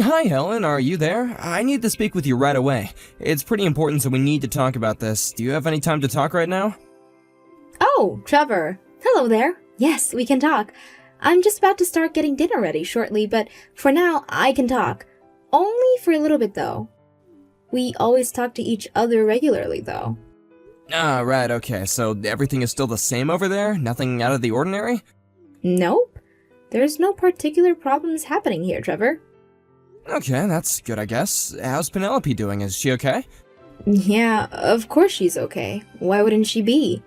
Hi, Helen, are you there? I need to speak with you right away. It's pretty important, so we need to talk about this. Do you have any time to talk right now? Oh, Trevor. Hello there. Yes, we can talk. I'm just about to start getting dinner ready shortly, but for now, I can talk. Only for a little bit, though. We always talk to each other regularly, though. Ah, right, okay, so everything is still the same over there? Nothing out of the ordinary? Nope. There's no particular problems happening here, Trevor. Okay, that's good, I guess. How's Penelope doing? Is she okay? Yeah, of course she's okay. Why wouldn't she be?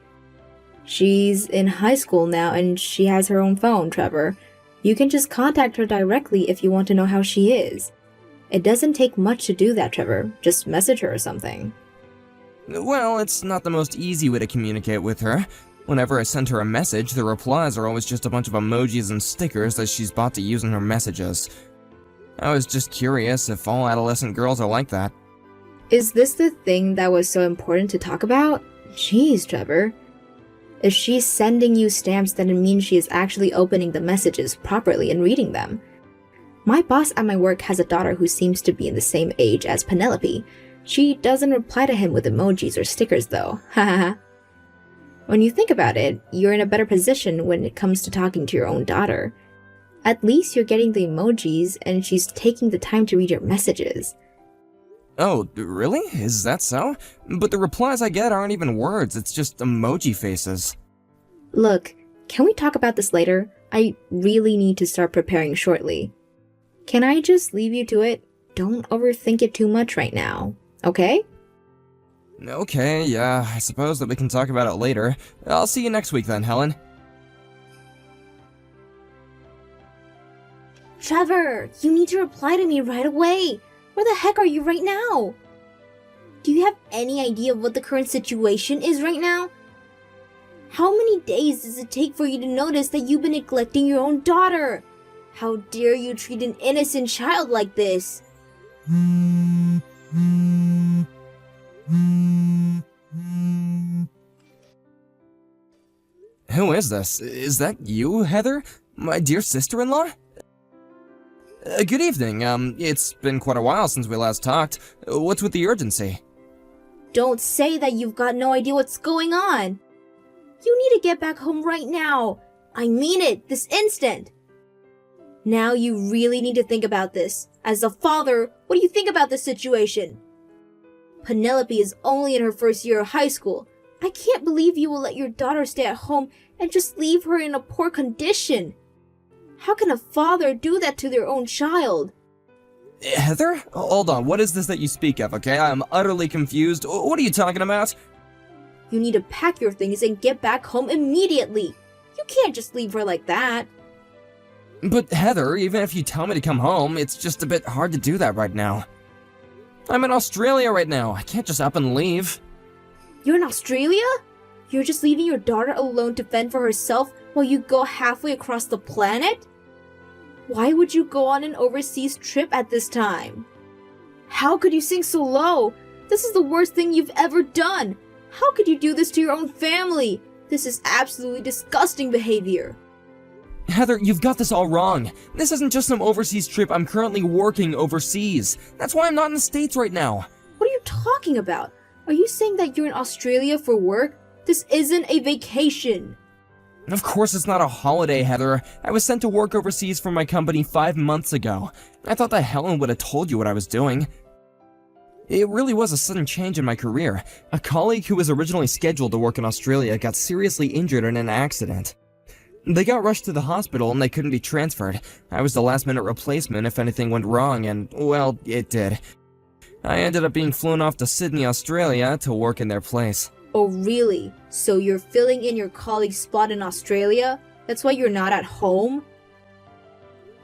She's in high school now and she has her own phone, Trevor. You can just contact her directly if you want to know how she is. It doesn't take much to do that, Trevor. Just message her or something. Well, it's not the most easy way to communicate with her. Whenever I send her a message, the replies are always just a bunch of emojis and stickers that she's bought to use in her messages. I was just curious if all adolescent girls are like that. Is this the thing that was so important to talk about? Jeez, Trevor. If she's sending you stamps, then it means she is actually opening the messages properly and reading them. My boss at my work has a daughter who seems to be in the same age as Penelope. She doesn't reply to him with emojis or stickers though, hahaha. When you think about it, you're in a better position when it comes to talking to your own daughter. At least you're getting the emojis and she's taking the time to read your messages. Oh, really? Is that so? But the replies I get aren't even words, it's just emoji faces. Look, can we talk about this later? I really need to start preparing shortly. Can I just leave you to it? Don't overthink it too much right now, okay? Okay, yeah, I suppose that we can talk about it later. I'll see you next week then, Helen. Trevor, you need to reply to me right away. Where the heck are you right now? Do you have any idea of what the current situation is right now? How many days does it take for you to notice that you've been neglecting your own daughter? How dare you treat an innocent child like this? Who is this? Is that you, Heather? My dear sister-in-law? Good evening. It's been quite a while since we last talked. What's with the urgency? Don't say that you've got no idea what's going on. You need to get back home right now. I mean it, this instant. Now you really need to think about this. As a father, what do you think about this situation? Penelope is only in her first year of high school. I can't believe you will let your daughter stay at home and just leave her in a poor condition. How can a father do that to their own child? Heather? Hold on, what is this that you speak of, okay? I'm utterly confused. What are you talking about? You need to pack your things and get back home immediately. You can't just leave her like that. But Heather, even if you tell me to come home, it's just a bit hard to do that right now. I'm in Australia right now. I can't just up and leave. You're in Australia? You're just leaving your daughter alone to fend for herself while you go halfway across the planet? Why would you go on an overseas trip at this time? How could you sink so low? This is the worst thing you've ever done. How could you do this to your own family? This is absolutely disgusting behavior. Heather, you've got this all wrong. This isn't just some overseas trip. I'm currently working overseas. That's why I'm not in the States right now. What are you talking about? Are you saying that you're in Australia for work? This isn't a vacation. Of course it's not a holiday, Heather. I was sent to work overseas for my company 5 months ago. I thought that Helen would have told you what I was doing. It really was a sudden change in my career. A colleague who was originally scheduled to work in Australia got seriously injured in an accident. They got rushed to the hospital and they couldn't be transferred. I was the last-minute replacement if anything went wrong, and, well, it did. I ended up being flown off to Sydney, Australia to work in their place. Oh, really? So you're filling in your colleague's spot in Australia? That's why you're not at home?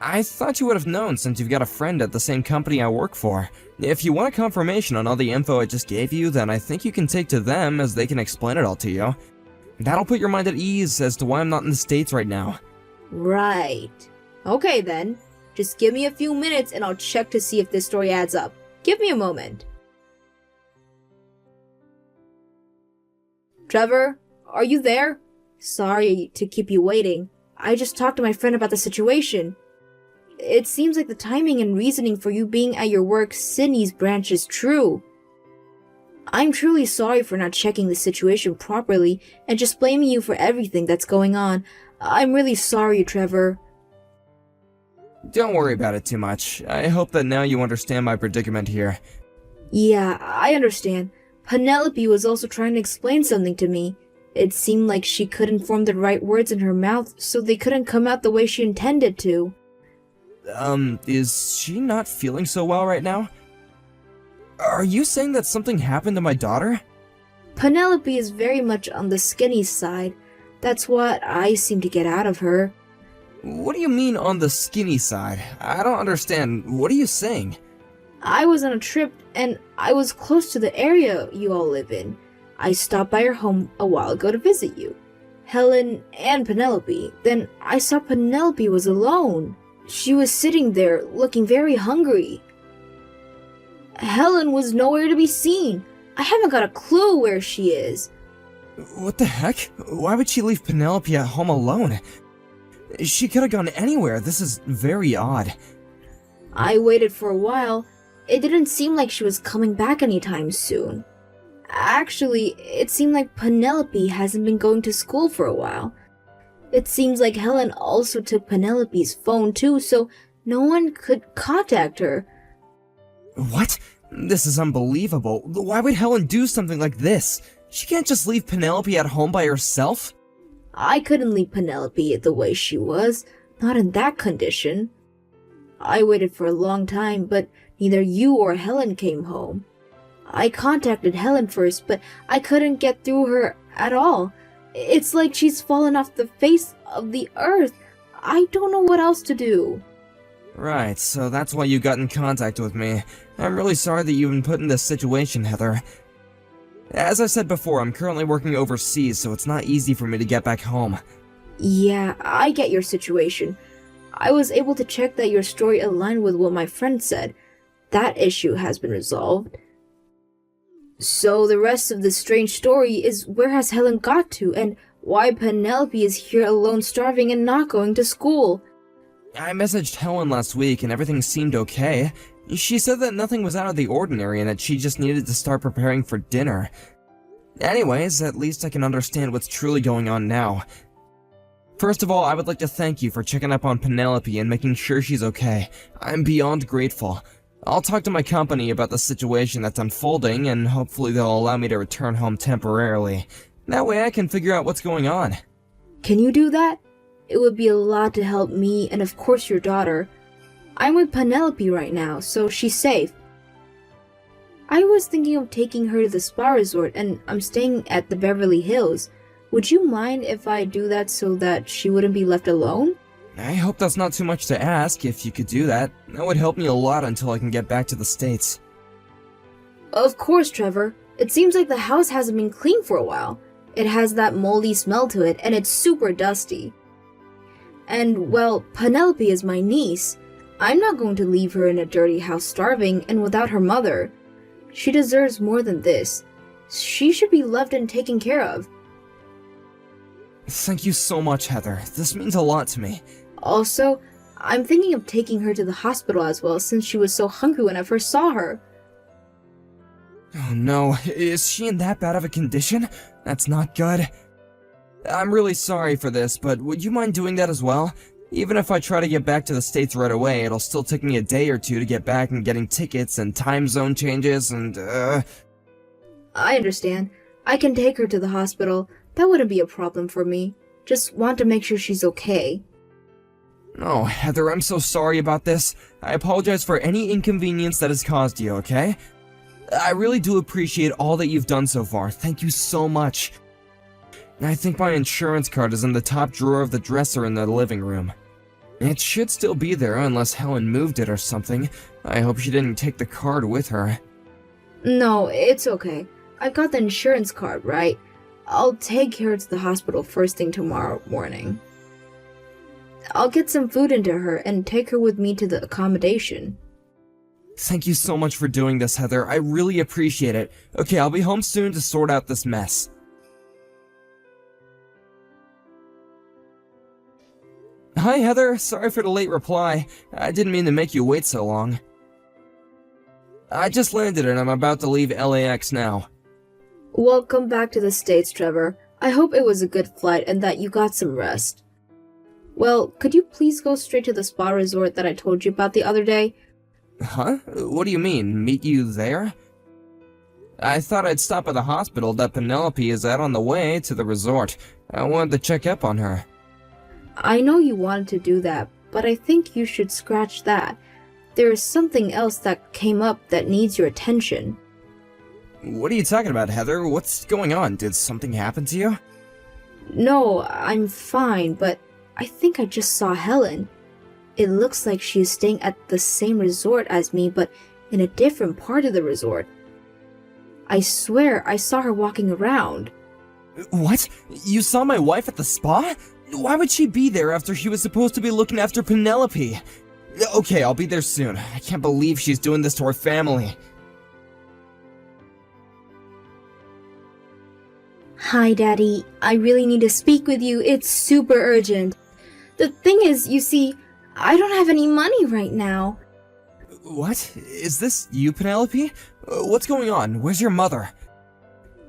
I thought you would have known since you've got a friend at the same company I work for. If you want a confirmation on all the info I just gave you, then I think you can take to them as they can explain it all to you. That'll put your mind at ease as to why I'm not in the States right now. Right. Okay then. Just give me a few minutes and I'll check to see if this story adds up. Give me a moment. Trevor, are you there? Sorry to keep you waiting. I just talked to my friend about the situation. it seems like the timing and reasoning for you being at your work Sydney's branch is true. I'm truly sorry for not checking the situation properly and just blaming you for everything that's going on. I'm really sorry, Trevor. Don't worry about it too much. I hope that now you understand my predicament here. Yeah, I understand. Penelope was also trying to explain something to me. It seemed like she couldn't form the right words in her mouth, so they couldn't come out the way she intended to. Is she not feeling so well right now? Are you saying that something happened to my daughter? Penelope is very much on the skinny side. That's what I seem to get out of her. What do you mean on the skinny side? I don't understand. What are you saying? I was on a trip and I was close to the area you all live in. I stopped by your home a while ago to visit you, Helen and Penelope. Then I saw Penelope was alone. She was sitting there looking very hungry. Helen was nowhere to be seen. I haven't got a clue where she is. What the heck? Why would she leave Penelope at home alone? She could have gone anywhere. This is very odd. I waited for a while. It didn't seem like she was coming back anytime soon. Actually, it seemed like Penelope hasn't been going to school for a while. It seems like Helen also took Penelope's phone too, so no one could contact her. What? This is unbelievable. Why would Helen do something like this? She can't just leave Penelope at home by herself. I couldn't leave Penelope the way she was, not in that condition. I waited for a long time, but neither you or Helen came home. I contacted Helen first, but I couldn't get through her at all. It's like she's fallen off the face of the earth. I don't know what else to do. Right, so that's why you got in contact with me. I'm really sorry that you've been put in this situation, Heather. As I said before, I'm currently working overseas, so it's not easy for me to get back home. Yeah, I get your situation. I was able to check that your story aligned with what my friend said. That issue has been resolved. So the rest of this strange story is where has Helen got to, and why Penelope is here alone starving and not going to school. I messaged Helen last week and everything seemed okay. She said that nothing was out of the ordinary and that she just needed to start preparing for dinner. Anyways, at least I can understand what's truly going on now. First of all, I would like to thank you for checking up on Penelope and making sure she's okay. I'm beyond grateful. I'll talk to my company about the situation that's unfolding, and hopefully they'll allow me to return home temporarily. That way I can figure out what's going on. Can you do that? It would be a lot to help me and of course your daughter. I'm with Penelope right now, so she's safe. I was thinking of taking her to the spa resort, and I'm staying at the Beverly Hills. Would you mind if I do that so that she wouldn't be left alone? I hope that's not too much to ask. If you could do that, that would help me a lot until I can get back to the States. Of course, Trevor. It seems like the house hasn't been cleaned for a while. It has that moldy smell to it, and it's super dusty. And, well, Penelope is my niece. I'm not going to leave her in a dirty house starving and without her mother. She deserves more than this. She should be loved and taken care of. Thank you so much, Heather. This means a lot to me. Also, I'm thinking of taking her to the hospital as well since she was so hungry when I first saw her. Oh no, is she in that bad of a condition? That's not good. I'm really sorry for this, but would you mind doing that as well? Even if I try to get back to the States right away, it'll still take me a day or two to get back and getting tickets and time zone changes and, I understand. I can take her to the hospital. That wouldn't be a problem for me. Just want to make sure she's okay. Oh, Heather, I'm so sorry about this. I apologize for any inconvenience that has caused you, okay? I really do appreciate all that you've done so far. Thank you so much. I think my insurance card is in the top drawer of the dresser in the living room. It should still be there unless Helen moved it or something. I hope she didn't take the card with her. No, it's okay. I've got the insurance card, right? I'll take her to the hospital first thing tomorrow morning. I'll get some food into her and take her with me to the accommodation. Thank you so much for doing this, Heather. I really appreciate it. Okay, I'll be home soon to sort out this mess. Hi, Heather. Sorry for the late reply. I didn't mean to make you wait so long. I just landed and I'm about to leave LAX now. Welcome back to the States, Trevor. I hope it was a good flight and that you got some rest. Well, could you please go straight to the spa resort that I told you about the other day? Huh? What do you mean? Meet you there? I thought I'd stop at the hospital that Penelope is at on the way to the resort. I wanted to check up on her. I know you wanted to do that, but I think you should scratch that. There is something else that came up that needs your attention. What are you talking about, Heather? What's going on? Did something happen to you? No, I'm fine, but I think I just saw Helen. It looks like she is staying at the same resort as me, but in a different part of the resort. I swear I saw her walking around. What? You saw my wife at the spa? Why would she be there after she was supposed to be looking after Penelope? Okay, I'll be there soon. I can't believe she's doing this to her family. Hi, Daddy. I really need to speak with you. It's super urgent. The thing is, you see, I don't have any money right now. What? Is this you, Penelope? What's going on? Where's your mother?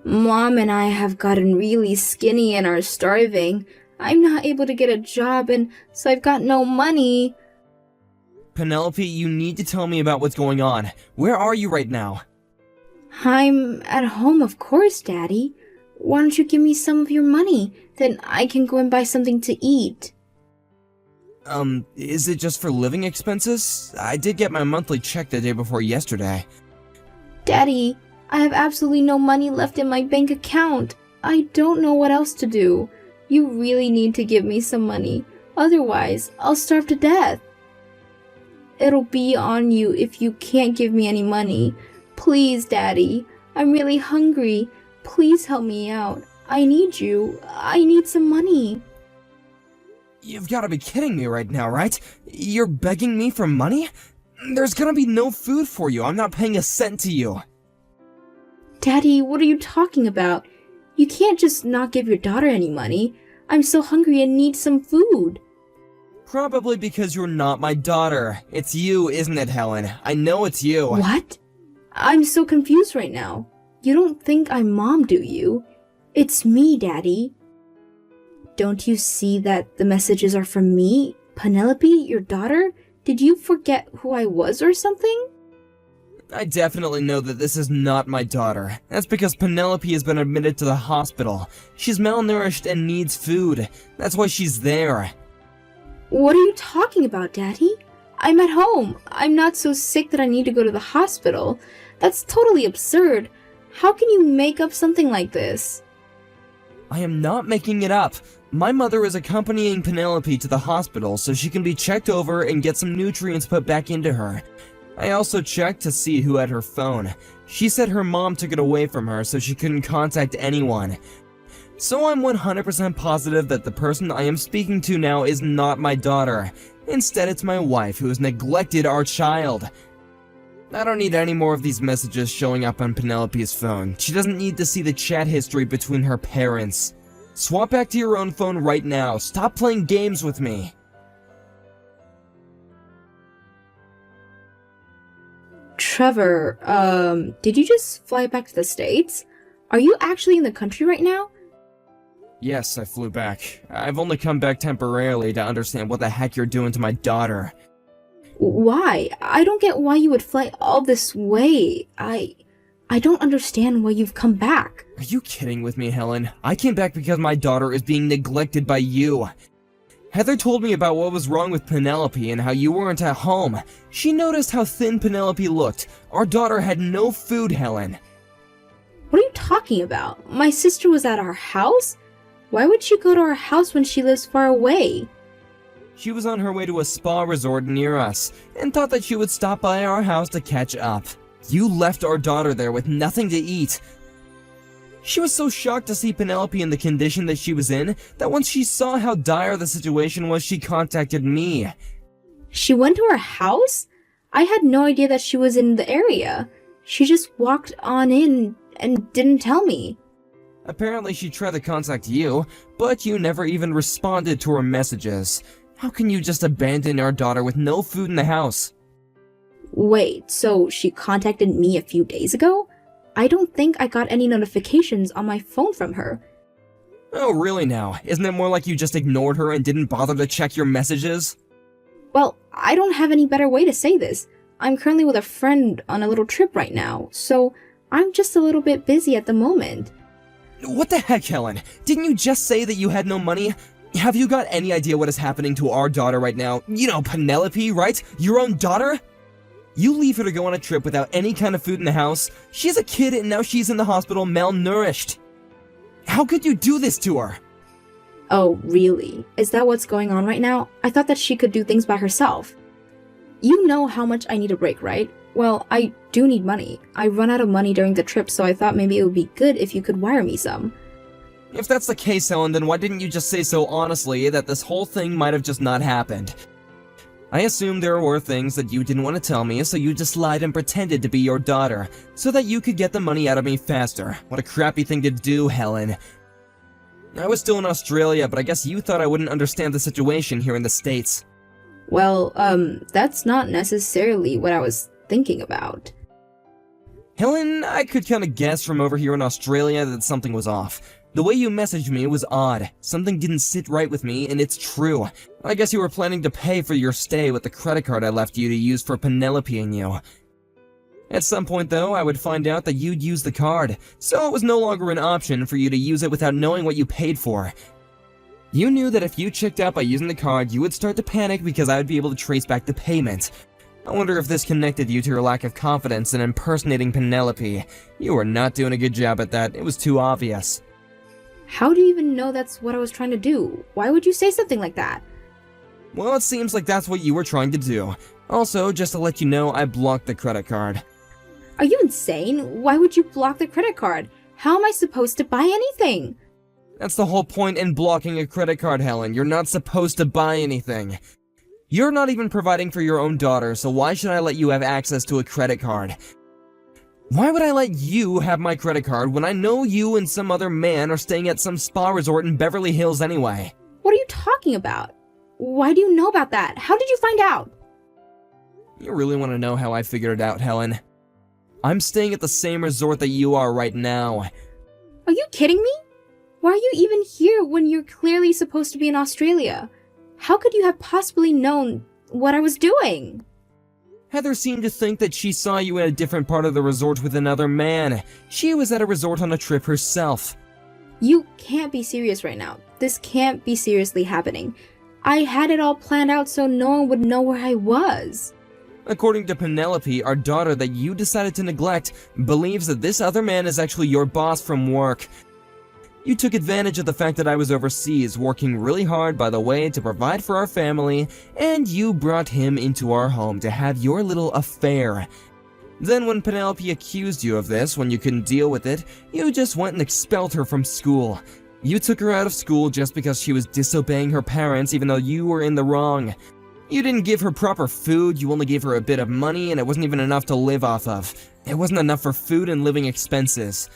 Mom and I have gotten really skinny and are starving. I'm not able to get a job, and so I've got no money. Penelope, you need to tell me about what's going on. Where are you right now? I'm at home, of course, Daddy. Why don't you give me some of your money? Then I can go and buy something to eat. Is it just for living expenses? I did get my monthly check the day before yesterday. Daddy, I have absolutely no money left in my bank account. I don't know what else to do. You really need to give me some money. Otherwise, I'll starve to death. It'll be on you if you can't give me any money. Please, Daddy. I'm really hungry. Please help me out. I need you. I need some money. You've got to be kidding me right now, right? You're begging me for money? There's gonna be no food for you. I'm not paying a cent to you. Daddy, what are you talking about? You can't just not give your daughter any money. I'm so hungry and need some food. Probably because you're not my daughter. It's you, isn't it, Helen? I know it's you. What? I'm so confused right now. You don't think I'm Mom, do you? It's me, Daddy. Don't you see that the messages are from me? Penelope, your daughter? Did you forget who I was or something? I definitely know that this is not my daughter. That's because Penelope has been admitted to the hospital. She's malnourished and needs food. That's why she's there. What are you talking about, Daddy? I'm at home. I'm not so sick that I need to go to the hospital. That's totally absurd. How can you make up something like this? I am not making it up. My mother is accompanying Penelope to the hospital so she can be checked over and get some nutrients put back into her. I also checked to see who had her phone. She said her mom took it away from her so she couldn't contact anyone. So I'm 100% positive that the person I am speaking to now is not my daughter. Instead, it's my wife who has neglected our child. I don't need any more of these messages showing up on Penelope's phone. She doesn't need to see the chat history between her parents. Swap back to your own phone right now. Stop playing games with me. Trevor, did you just fly back to the States? Are you actually in the country right now? Yes, I flew back. I've only come back temporarily to understand what the heck you're doing to my daughter. Why? I don't get why you would fly all this way. I don't understand why you've come back. Are you kidding with me, Helen? I came back because my daughter is being neglected by you. Heather told me about what was wrong with Penelope and how you weren't at home. She noticed how thin Penelope looked. Our daughter had no food, Helen. What are you talking about? My sister was at our house? Why would she go to our house when she lives far away? She was on her way to a spa resort near us and thought that she would stop by our house to catch up. You left our daughter there with nothing to eat. She was so shocked to see Penelope in the condition that she was in that once she saw how dire the situation was, she contacted me. She went to our house? I had no idea that she was in the area. She just walked on in and didn't tell me. Apparently she tried to contact you, but you never even responded to her messages. How can you just abandon our daughter with no food in the house? Wait, so she contacted me a few days ago? I don't think I got any notifications on my phone from her. Oh, really now? Isn't it more like you just ignored her and didn't bother to check your messages? Well, I don't have any better way to say this. I'm currently with a friend on a little trip right now, so I'm just a little bit busy at the moment. What the heck, Helen? Didn't you just say that you had no money? Have you got any idea what is happening to our daughter right now? You know, Penelope, right? Your own daughter? You leave her to go on a trip without any kind of food in the house. She's a kid and now she's in the hospital malnourished. How could you do this to her? Oh, really? Is that what's going on right now? I thought that she could do things by herself. You know how much I need a break, right? Well, I do need money. I run out of money during the trip, so I thought maybe it would be good if you could wire me some. If that's the case, Helen, then why didn't you just say so honestly that this whole thing might have just not happened? I assumed there were things that you didn't want to tell me, so you just lied and pretended to be your daughter, so that you could get the money out of me faster. What a crappy thing to do, Helen. I was still in Australia, but I guess you thought I wouldn't understand the situation here in the States. Well, that's not necessarily what I was thinking about. Helen, I could kinda guess from over here in Australia that something was off. The way you messaged me was odd. Something didn't sit right with me, and it's true. I guess you were planning to pay for your stay with the credit card I left you to use for Penelope and you. At some point, though, I would find out that you'd use the card, so it was no longer an option for you to use it without knowing what you paid for. You knew that if you checked out by using the card, you would start to panic because I would be able to trace back the payment. I wonder if this connected you to your lack of confidence in impersonating Penelope. You were not doing a good job at that, it was too obvious. How do you even know that's what I was trying to do? Why would you say something like that? Well, it seems like that's what you were trying to do. Also, just to let you know, I blocked the credit card. Are you insane? Why would you block the credit card? How am I supposed to buy anything? That's the whole point in blocking a credit card, Helen. You're not supposed to buy anything. You're not even providing for your own daughter, so why should I let you have access to a credit card? Why would I let you have my credit card when I know you and some other man are staying at some spa resort in Beverly Hills anyway? What are you talking about? Why do you know about that? How did you find out? You really want to know how I figured it out, Helen? I'm staying at the same resort that you are right now. Are you kidding me? Why are you even here when you're clearly supposed to be in Australia? How could you have possibly known what I was doing? Heather seemed to think that she saw you in a different part of the resort with another man. She was at a resort on a trip herself. You can't be serious right now. This can't be seriously happening. I had it all planned out so no one would know where I was. According to Penelope, our daughter that you decided to neglect believes that this other man is actually your boss from work. You took advantage of the fact that I was overseas, working really hard, by the way, to provide for our family, and you brought him into our home to have your little affair. Then when Penelope accused you of this, when you couldn't deal with it, you just went and expelled her from school. You took her out of school just because she was disobeying her parents, even though you were in the wrong. You didn't give her proper food, you only gave her a bit of money, and it wasn't even enough to live off of. It wasn't enough for food and living expenses.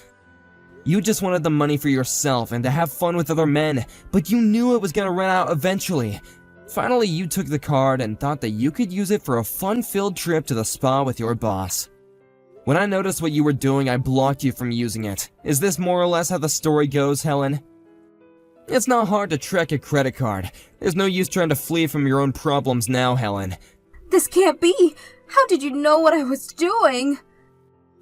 You just wanted the money for yourself and to have fun with other men, but you knew it was gonna run out eventually. Finally, you took the card and thought that you could use it for a fun-filled trip to the spa with your boss. When I noticed what you were doing, I blocked you from using it. Is this more or less how the story goes, Helen? It's not hard to track a credit card. There's no use trying to flee from your own problems now, Helen. This can't be! How did you know what I was doing?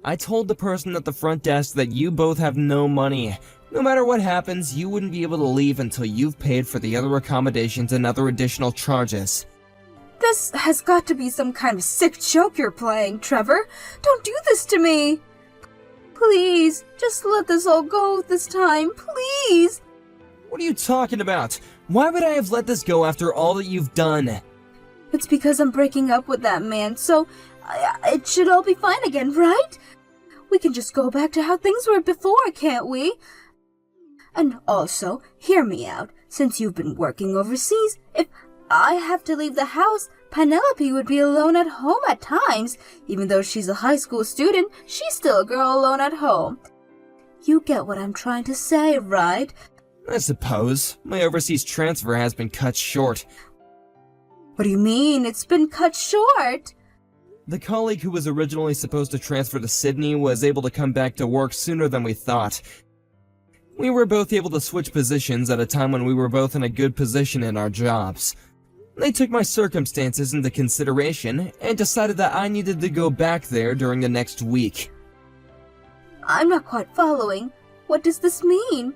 I told the person at the front desk that you both have no money. No matter what happens, you wouldn't be able to leave until you've paid for the other accommodations and other additional charges. This has got to be some kind of sick joke you're playing, Trevor. Don't do this to me! Please, just let this all go this time, please! What are you talking about? Why would I have let this go after all that you've done? It's because I'm breaking up with that man, so it should all be fine again, right? We can just go back to how things were before, can't we? And also, hear me out. Since you've been working overseas, if I have to leave the house, Penelope would be alone at home at times. Even though she's a high school student, she's still a girl alone at home. You get what I'm trying to say, right? I suppose. My overseas transfer has been cut short. What do you mean? It's been cut short. The colleague who was originally supposed to transfer to Sydney was able to come back to work sooner than we thought. We were both able to switch positions at a time when we were both in a good position in our jobs. They took my circumstances into consideration and decided that I needed to go back there during the next week. I'm not quite following. What does this mean?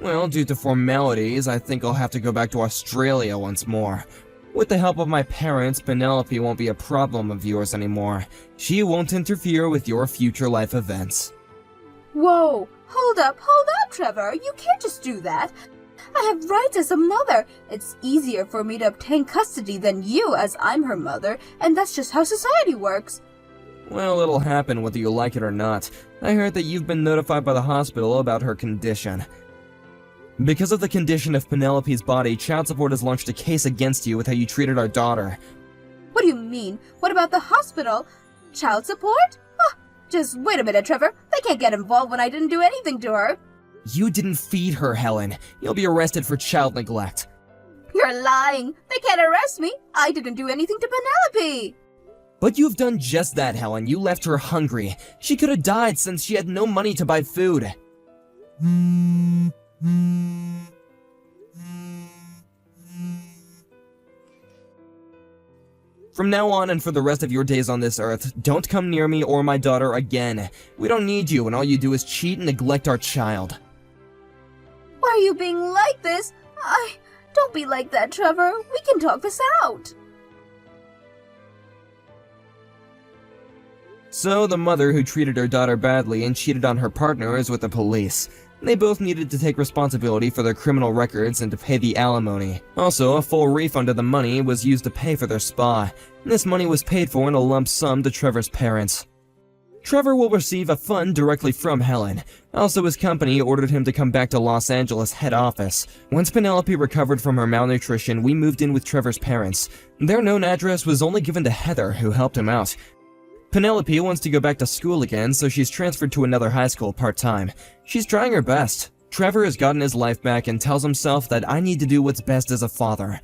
Well, due to formalities, I think I'll have to go back to Australia once more. With the help of my parents, Penelope won't be a problem of yours anymore. She won't interfere with your future life events. Whoa! Hold up, Trevor. You can't just do that. I have rights as a mother. It's easier for me to obtain custody than you, as I'm her mother, and that's just how society works. Well, it'll happen whether you like it or not. I heard that you've been notified by the hospital about her condition. Because of the condition of Penelope's body, child support has launched a case against you with how you treated our daughter. What do you mean? What about the hospital? Child support? Just wait a minute, Trevor. They can't get involved when I didn't do anything to her. You didn't feed her, Helen. You'll be arrested for child neglect. You're lying. They can't arrest me. I didn't do anything to Penelope. But you've done just that, Helen. You left her hungry. She could have died since she had no money to buy food. From now on and for the rest of your days on this earth, don't come near me or my daughter again. We don't need you, and all you do is cheat and neglect our child. Why are you being like this? Don't be like that, Trevor. We can talk this out. So, the mother who treated her daughter badly and cheated on her partner is with the police. They both needed to take responsibility for their criminal records and to pay the alimony. Also, a full refund of the money was used to pay for their spa. This money was paid for in a lump sum to Trevor's parents. Trevor will receive a fund directly from Helen. Also, his company ordered him to come back to Los Angeles head office. Once Penelope recovered from her malnutrition, we moved in with Trevor's parents. Their known address was only given to Heather, who helped him out. Penelope wants to go back to school again, so she's transferred to another high school part-time. She's trying her best. Trevor has gotten his life back and tells himself that I need to do what's best as a father.